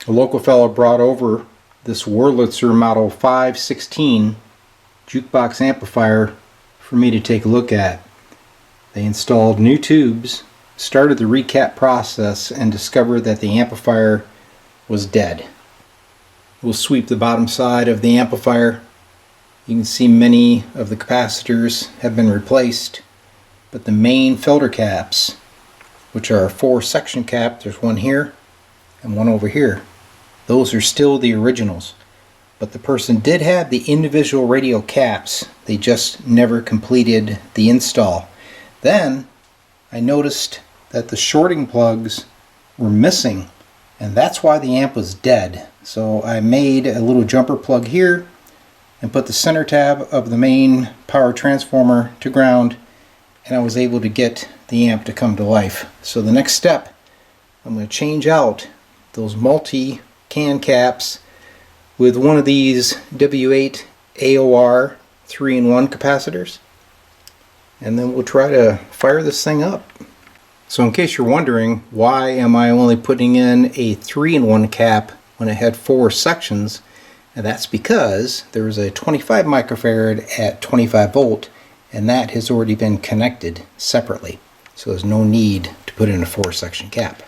A local fellow brought over this Wurlitzer Model 516 jukebox amplifier for me to take a look at. They installed new tubes, started the recap process, and discovered that the amplifier was dead. We'll sweep the bottom side of the amplifier. You can see many of the capacitors have been replaced, but the main filter caps, which are a 4-section cap, there's one here and one over here, those are still the originals. But the person did have the individual radio caps, they just never completed the install. Then I noticed that the shorting plugs were missing, and that's why the amp was dead. So I made a little jumper plug here and put the center tab of the main power transformer to ground, and I was able to get the amp to come to life. So the next step, I'm going to change out those multi-can caps with one of these W8 AOR 3-in-1 capacitors, and then we'll try to fire this thing up. So in case you're wondering, why am I only putting in a 3-in-1 cap when it had 4 sections? And that's because there is a 25 microfarad at 25 volt, and that has already been connected separately. So there's no need to put in a 4-section cap.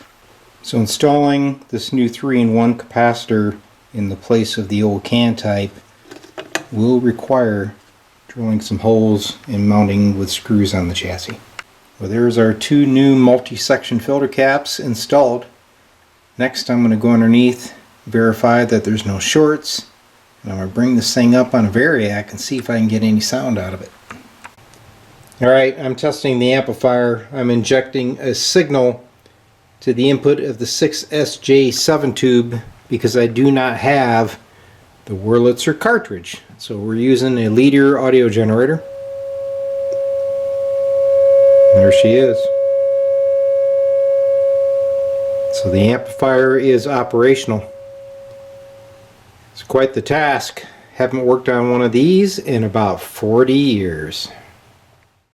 So installing this new 3-in-1 capacitor in the place of the old can type will require drilling some holes and mounting with screws on the chassis. Well, there's our 2 new multi-section filter caps installed. Next, I'm going to go underneath, verify that there's no shorts, and I'm going to bring this thing up on a variac and see if I can get any sound out of it. Alright, I'm testing the amplifier. I'm injecting a signal to the input of the 6SJ7 tube because I do not have the Wurlitzer cartridge. So we're using a leader audio generator. There she is. So the amplifier is operational. It's quite the task. Haven't worked on one of these in about 40 years.